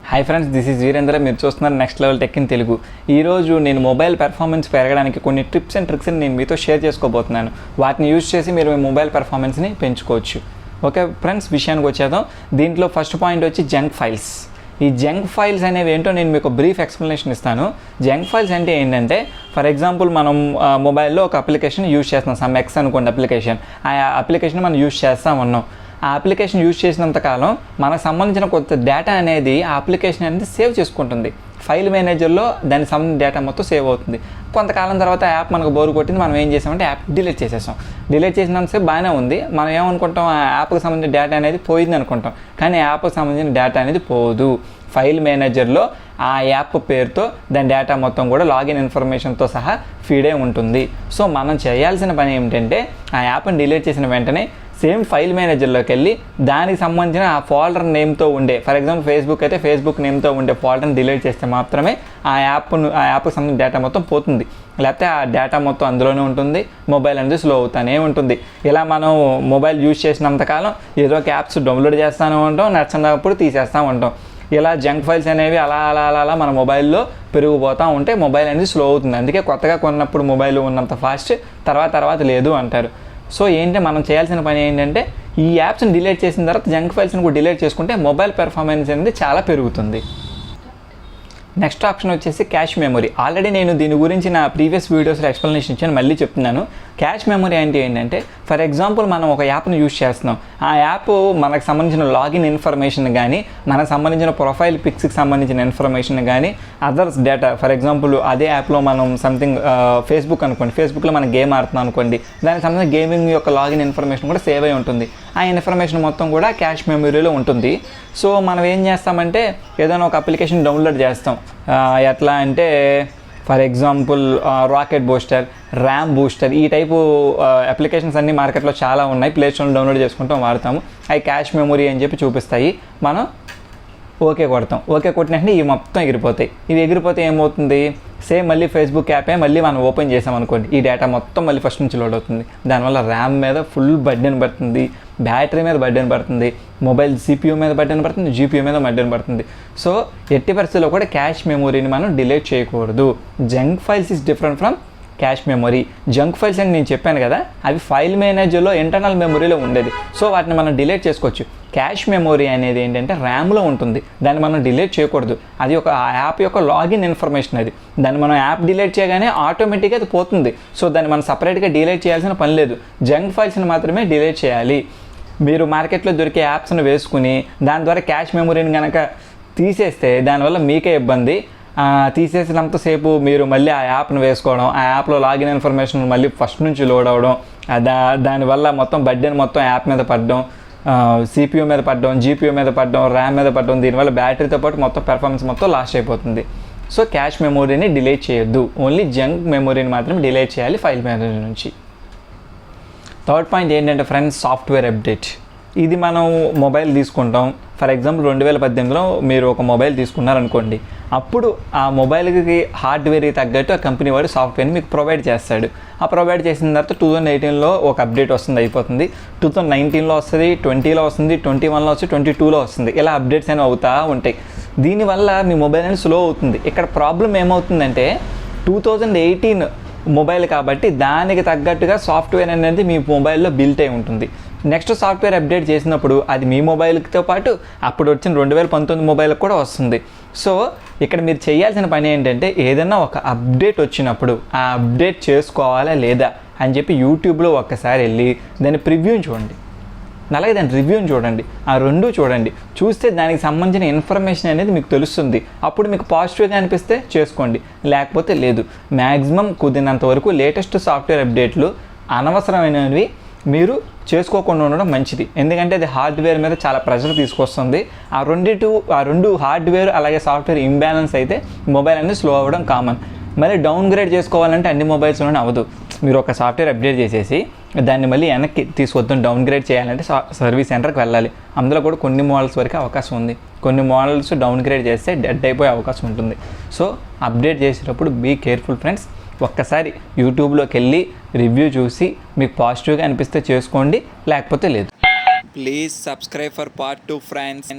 Hi friends, this is Virendra. మీరు చూస్తున్నారు next level tech in Telugu. ఈరోజు నేను మొబైల్ పెర్ఫార్మెన్స్ పెరగడానికి కొన్ని టిప్స్ అండ్ ట్రిక్స్ని నేను మీతో షేర్ చేసుకోబోతున్నాను. వాటిని యూజ్ చేసి మీరు మీ మొబైల్ పెర్ఫార్మెన్స్ని పెంచుకోవచ్చు. ఓకే ఫ్రెండ్స్, విషయానికి వచ్చేద్దాం. దీంట్లో ఫస్ట్ పాయింట్ వచ్చి జంక్ ఫైల్స్. ఈ జంక్ ఫైల్స్ అనేవి ఏంటో నేను మీకు బ్రీఫ్ ఎక్స్ప్లెనేషన్ ఇస్తాను. జంక్ ఫైల్స్ అంటే ఏంటంటే, ఫర్ ఎగ్జాంపుల్ మనం మొబైల్లో ఒక అప్లికేషన్ యూజ్ చేస్తున్నాం, సమ్ ఎక్స్ అనుకోండి అప్లికేషన్. ఆ అప్లికేషన్ మనం యూజ్ చేస్తూ ఉన్నాం. ఆ అప్లికేషన్ యూజ్ చేసినంత కాలం మనకు సంబంధించిన కొంత డేటా అనేది ఆ అప్లికేషన్ అనేది సేవ్ చేసుకుంటుంది. ఫైల్ మేనేజర్లో దానికి సంబంధించిన డేటా మొత్తం సేవ్ అవుతుంది. కొంతకాలం తర్వాత యాప్ మనకు బోర్ కొట్టింది, మనం ఏం చేసామంటే యాప్ డిలీట్ చేసేసాం. డిలీట్ చేసినంతసేపు బాగానే ఉంది. మనం ఏమనుకుంటాం, ఆ యాప్కి సంబంధించిన డేటా అనేది పోయింది అనుకుంటాం. కానీ యాప్కి సంబంధించిన డేటా అనేది పోదు. ఫైల్ మేనేజర్లో ఆ యాప్ పేరుతో దాని డేటా మొత్తం కూడా లాగిన్ ఇన్ఫర్మేషన్తో సహా ఫీడే ఉంటుంది. సో మనం చేయాల్సిన పని ఏమిటంటే, ఆ యాప్ని డిలీట్ చేసిన వెంటనే సేమ్ ఫైల్ మేనేజర్లోకి వెళ్ళి దానికి సంబంధించిన ఆ ఫోల్డర్ నేమ్తో ఉండే, ఫర్ ఎగ్జాంపుల్ ఫేస్బుక్ అయితే ఫేస్బుక్ నేమ్తో ఉండే ఫోల్డర్ని డిలీట్ చేస్తే మాత్రమే ఆ యాప్కి సంబంధించిన డేటా మొత్తం పోతుంది. లేకపోతే ఆ డేటా మొత్తం అందులోనే ఉంటుంది, మొబైల్ అనేది స్లో అవుతానే ఉంటుంది. ఇలా మనం మొబైల్ యూజ్ చేసినంతకాలం ఏదో ఒక యాప్స్ డౌన్లోడ్ చేస్తూనే ఉంటాం, నచ్చినప్పుడు తీసేస్తూ ఉంటాం. ఇలా జంక్ ఫైల్స్ అనేవి అలా అలా అలా అలా మన మొబైల్లో పెరిగిపోతూ ఉంటే మొబైల్ అనేది స్లో అవుతుంది. అందుకే కొత్తగా కొన్నప్పుడు మొబైల్ ఉన్నంత ఫాస్ట్ తర్వాత లేదు అంటారు. సో మనం చేయాల్సిన పని ఏంటంటే, ఈ యాప్స్ని డిలీట్ చేసిన తర్వాత జంక్ ఫైల్స్ని కూడా డిలీట్ చేసుకుంటే మొబైల్ పెర్ఫార్మెన్స్ అనేది చాలా పెరుగుతుంది. నెక్స్ట్ ఆప్షన్ వచ్చేసి క్యాష్ మెమరీ. ఆల్రెడీ నేను దీని గురించి నా ప్రీవియస్ వీడియోస్లో ఎక్స్ప్లెనేషన్ ఇచ్చాను, మళ్ళీ చెప్తున్నాను. క్యాష్ మెమరీ అంటే ఏంటంటే, ఫర్ ఎగ్జాంపుల్ మనం ఒక యాప్ని యూజ్ చేస్తున్నాం. ఆ యాప్ మనకు సంబంధించిన లాగిన్ ఇన్ఫర్మేషన్ కానీ, మనకు సంబంధించిన ప్రొఫైల్ పిక్స్కి సంబంధించిన ఇన్ఫర్మేషన్ కానీ, అదర్స్ డేటా, ఫర్ ఎగ్జాంపుల్ అదే యాప్లో మనం సంథింగ్ ఫేస్బుక్ అనుకోండి, ఫేస్బుక్లో మనం గేమ్ ఆడుతున్నాం అనుకోండి, దానికి సంబంధించిన గేమింగ్ యొక్క లాగిన్ ఇన్ఫర్మేషన్ కూడా సేవ్ అయి ఉంటుంది. ఆ ఇన్ఫర్మేషన్ మొత్తం కూడా క్యాష్ మెమరీలో ఉంటుంది. సో మనం ఏం చేస్తామంటే, ఏదైనా ఒక అప్లికేషన్ డౌన్లోడ్ చేస్తాం. ఎట్లా అంటే, for example rocket booster, RAM booster, ఈ టైపు అప్లికేషన్స్ అన్నీ మార్కెట్లో చాలా ఉన్నాయి. ప్లే స్టోర్లో డౌన్లోడ్ చేసుకుంటాం, వాడతాము. అవి క్యాష్ మెమరీ అని చెప్పి చూపిస్తాయి. మనం ఓకే కొడతాం. ఓకే కొట్టినట్టు ఇవి మొత్తం ఎగిరిపోతాయి. ఇవి ఎగిరిపోతే ఏమవుతుంది, సేమ్ మళ్ళీ ఫేస్బుక్ యాపే మళ్ళీ మనం ఓపెన్ చేసామనుకోండి, ఈ డేటా మొత్తం మళ్ళీ ఫస్ట్ నుంచి లోడ్ అవుతుంది. దానివల్ల ర్యామ్ మీద ఫుల్ బర్డెన్ పడుతుంది, బ్యాటరీ మీద బర్డెన్ పడుతుంది, మొబైల్ CPU మీద బర్డెన్ పడుతుంది, GPU మీద బర్డెన్ పడుతుంది. సో ఎట్టి పరిస్థితుల్లో కూడా క్యాష్ మెమరీని మనం డిలీట్ చేయకూడదు. Junk files is different from cash memory. Junk files అని నేను చెప్పాను కదా, అవి ఫైల్ మేనేజర్లో ఇంటర్నల్ మెమరీలో ఉండేది. సో వాటిని మనం డిలీట్ చేసుకోవచ్చు. క్యాష్ మెమరీ అనేది ఏంటంటే ర్యామ్లో ఉంటుంది, దాన్ని మనం డిలీట్ చేయకూడదు. అది ఒక యాప్ యొక్క లాగిన్ ఇన్ఫర్మేషన్. అది దాన్ని మనం యాప్ డిలీట్ చేయగానే ఆటోమేటిక్గా అది పోతుంది. సో దాన్ని మనం సపరేట్గా డిలీట్ చేయాల్సిన పని లేదు. జంక్ ఫైల్స్ని మాత్రమే డిలీట్ చేయాలి. మీరు మార్కెట్లో దొరికే యాప్స్ని వేసుకుని దాని ద్వారా క్యాష్ మెమరీని కనుక తీసేస్తే దానివల్ల మీకే ఇబ్బంది. తీసేసినంతసేపు మీరు మళ్ళీ ఆ యాప్ను వేసుకోవడం, ఆ యాప్లో లాగిన్ ఇన్ఫర్మేషన్ మళ్ళీ ఫస్ట్ నుంచి లోడ్ అవ్వడం, దానివల్ల మొత్తం బర్డెన్ మొత్తం యాప్ మీద పడడం, CPU మీద పడడం, GPU మీద పడడం, ర్యామ్ మీద పడడం. దీనివల్ల బ్యాటరీతో పాటు మొత్తం పెర్ఫార్మెన్స్ మొత్తం లాస్ట్ అయిపోతుంది. సో క్యాష్ మెమరీని డిలీట్ చేయొద్దు, ఓన్లీ జంక్ మెమరీని మాత్రం డిలీట్ చేయాలి ఫైల్ మేనేజర్ నుంచి. థర్డ్ పాయింట్ ఏంటంటే ఫ్రెండ్స్, సాఫ్ట్వేర్ అప్డేట్. ఇది మనం మొబైల్ తీసుకుంటాం. ఫర్ ఎగ్జాంపుల్ 2018లో మీరు ఒక మొబైల్ తీసుకున్నారనుకోండి, అప్పుడు ఆ మొబైల్కి హార్డ్వేర్కి తగ్గట్టు ఆ కంపెనీ వాడు సాఫ్ట్వేర్ని మీకు ప్రొవైడ్ చేస్తాడు. ఆ ప్రొవైడ్ చేసిన తర్వాత 2018లో ఒక అప్డేట్ వస్తుంది, అయిపోతుంది. 2019లో వస్తుంది, 20లో వస్తుంది, 21లో వస్తుంది, 22లో వస్తుంది. ఇలా అప్డేట్స్ అనేవి అవుతూ ఉంటాయి. దీనివల్ల మీ మొబైల్ అనేది స్లో అవుతుంది. ఇక్కడ ప్రాబ్లం ఏమవుతుందంటే, 2018 మొబైల్ కాబట్టి దానికి తగ్గట్టుగా సాఫ్ట్వేర్ అనేది మీ మొబైల్లో బిల్ట్ అయి ఉంటుంది. నెక్స్ట్ సాఫ్ట్వేర్ అప్డేట్ చేసినప్పుడు అది మీ మొబైల్తో పాటు అప్పుడు వచ్చిన 2019 మొబైల్కి కూడా వస్తుంది. సో ఇక్కడ మీరు చేయాల్సిన పని ఏంటంటే, ఏదైనా ఒక అప్డేట్ వచ్చినప్పుడు ఆ అప్డేట్ చేసుకోవాలా లేదా అని చెప్పి యూట్యూబ్లో ఒక్కసారి వెళ్ళి దాన్ని ప్రివ్యూని చూడండి, అలాగే దాని రివ్యూని చూడండి. ఆ రెండు చూడండి. చూస్తే దానికి సంబంధించిన ఇన్ఫర్మేషన్ అనేది మీకు తెలుస్తుంది. అప్పుడు మీకు పాజిటివ్గా అనిపిస్తే చేసుకోండి, లేకపోతే లేదు. మ్యాక్సిమం కుదిరినంత వరకు లేటెస్ట్ సాఫ్ట్వేర్ అప్డేట్లు అనవసరమైనవి మీరు చేసుకోకుండా ఉండడం మంచిది. ఎందుకంటే అది హార్డ్వేర్ మీద చాలా ప్రెషర్ తీసుకొస్తుంది. ఆ రెండు హార్డ్వేర్ అలాగే సాఫ్ట్వేర్ ఇంబ్యాలెన్స్ అయితే మొబైల్ అనేది స్లో అవ్వడం కామన్. మళ్ళీ డౌన్ గ్రేడ్ చేసుకోవాలంటే అన్ని మొబైల్స్లోనే అవ్వదు. మీరు ఒక సాఫ్ట్వేర్ అప్డేట్ చేసేసి దాన్ని మళ్ళీ వెనక్కి తీసుకొద్దాం, డౌన్ గ్రేడ్ చేయాలంటే సర్వీస్ సెంటర్కి వెళ్ళాలి. అందులో కూడా కొన్ని మోడల్స్ వరకు అవకాశం ఉంది. కొన్ని మోడల్స్ డౌన్ గ్రేడ్ చేస్తే డెడ్ అయిపోయే అవకాశం ఉంటుంది. సో అప్డేట్ చేసేటప్పుడు బీ కేర్ఫుల్ ఫ్రెండ్స్. ఒక్కసారి యూట్యూబ్లోకి వెళ్ళి రివ్యూ చూసి మీకు పాజిటివ్గా అనిపిస్తే చేసుకోండి, లేకపోతే లేదు. Please subscribe for part 2 friends.